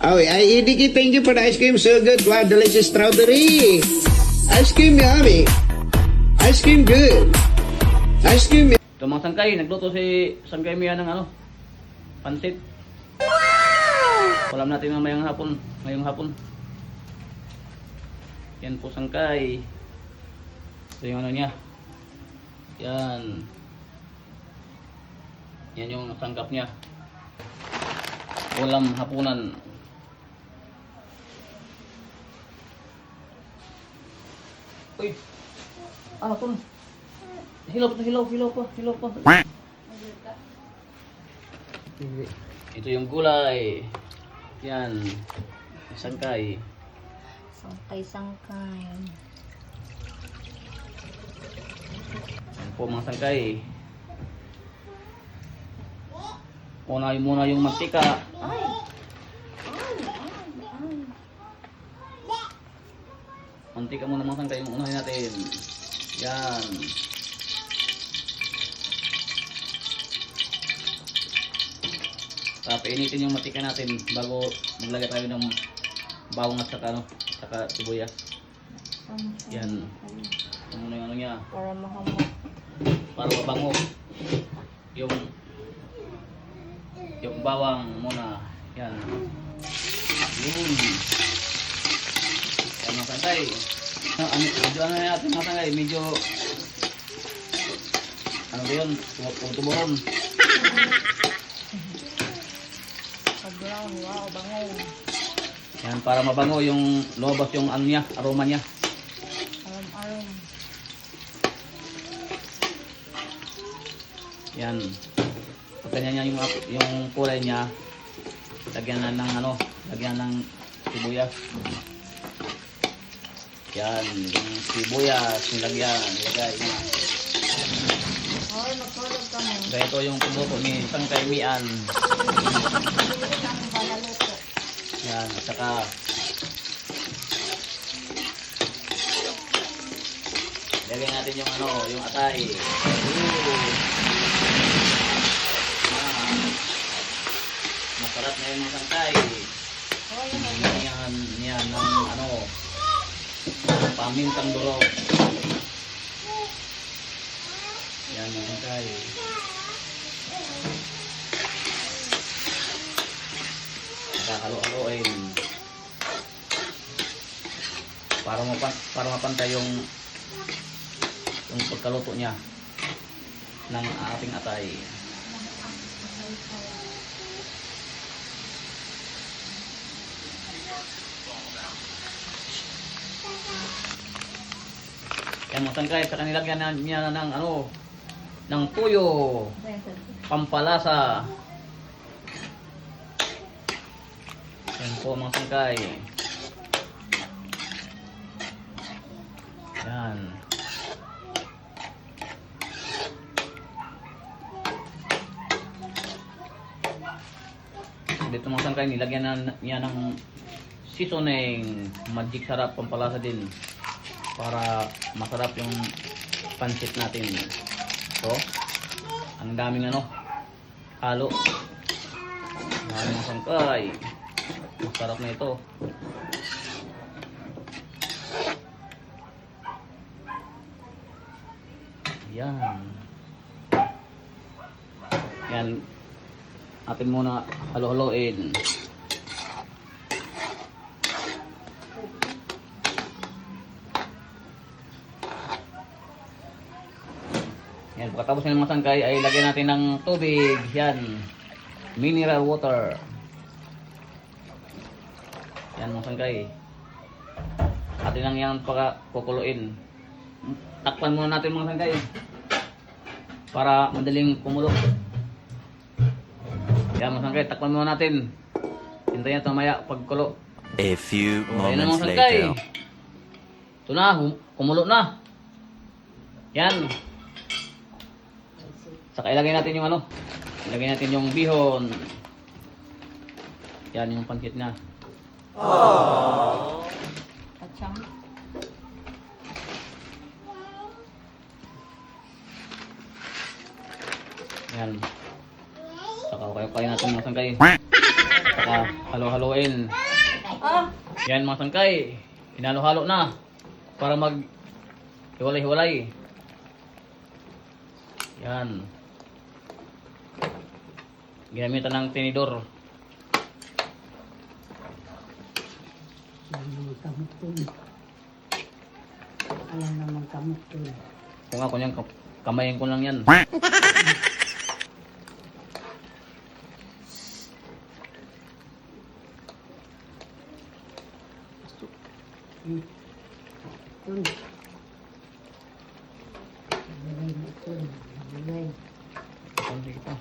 Oh, Edie, thank you for the ice cream. So good. Wow, delicious strawberry. Ice cream yummy. Ice cream good. Ice cream. Ito mga sangkay, nagluto si Sangkay Mia ng ano, pansit. Wow! Ulam natin ngayong hapon. Yan po sangkay. Ito yung ano niya. Yan. Yan yung sangkap niya. Ulam hapunan. Uy. Ano to? Hilaw pa. Ito yung gulay. Yan. Sangkay. Sangkay. Yan po mga sangkay. Unahin muna yung mantika. Mantika muna mga sangkay yung unahin natin. Yan. Tapos initin yung mantika natin bago maglagay tayo ng bawang at saka sibuyas. Yan. Ano yung ano niya? Para mahamot. Para mabango. Yung bawang muna. Yan. Yun. Yan mga sangkay. Medyo ano natin mga sangkay. Medyo ano ba yun? Tumutuburon. Pag-brown, wow, bango. Yan para mabango yung lobos yung ano niya, aroma niya. Arom-arom. Yan. Pag ganyan niya yung kulay niya, lagyan na ng lagyan ng sibuyas. Yan, yung sibuyas nilagay niya. Ay, magkulog ka mo. Ito yung pinuto ni Sangkay Mian. Yan, at saka lagyan natin yung atay. Masarap na yung sangkay. Yan ng pamintang durog. Yan yung sangkay. Halo-haloin para mapantay yung pagkaluto niya ng ating atay. Yan mga sangkay, saka nilagyan niya ng tuyo, pampalasa. Yan po mga sangkay. Yan. Dito mga sangkay, nilagyan niya ng seasoning, magic sarap, pampalasa din para masarap yung pansit natin. So, ang daming halo. Mga sangkay. Masarap na ito. Yan. Yan. Atin muna halo-haloin. Yan. Pagkatapos ng mga sangkay ay lagyan natin ng tubig. Yan. Mineral water. Yan mga sangkay. Atin lang yan kukuluin. Takpan muna natin mga sangkay para madaling kumulo. Yan mga sangkay, takpan muna natin. Hintayin ito maya pagkulo. A few Ayan na moments mga sangkay. later. Ito na, kumulo na. Yan. Saka ilagay natin yung ilagay natin yung bihon. Yan yung pancit na. Kachang. Yan. Saka kayo natin mga sangkay. Saka halo-haloin. Ah! Yan mga sangkay. Hinalo-halo na. Para mag hiwalay-hiwalay. Yan. Ginamitan ng tinidor. Ayan naman kamot dun. Ayan naman kamot dun. Kung ako niyang kamayin ko lang yan. Dun. Nabigay na ito. Nabigay. Konti pa.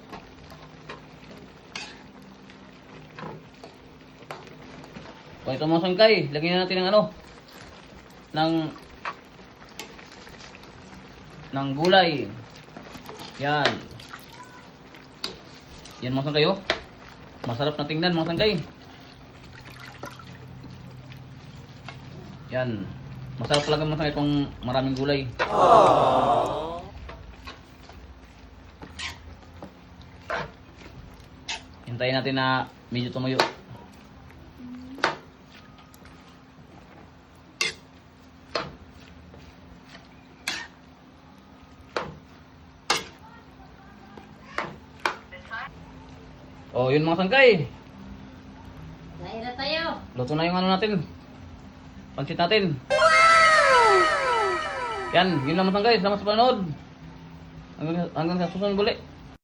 So ito mga sangkay, lagyan na natin ng ano, ng gulay. Yan. Yan mga sangkay, oh. Masarap na tingnan mga sangkay. Yan. Masarap talaga mga sangkay kung maraming gulay. Hintayin natin na medyo tumuyo. Oh, yun mga sangkay. Lain na tayo. Luto na yung ano natin. Pansit natin. Yan, yun lang mga sangkay. Salamat sa panood. Hanggang sa susunod ulit.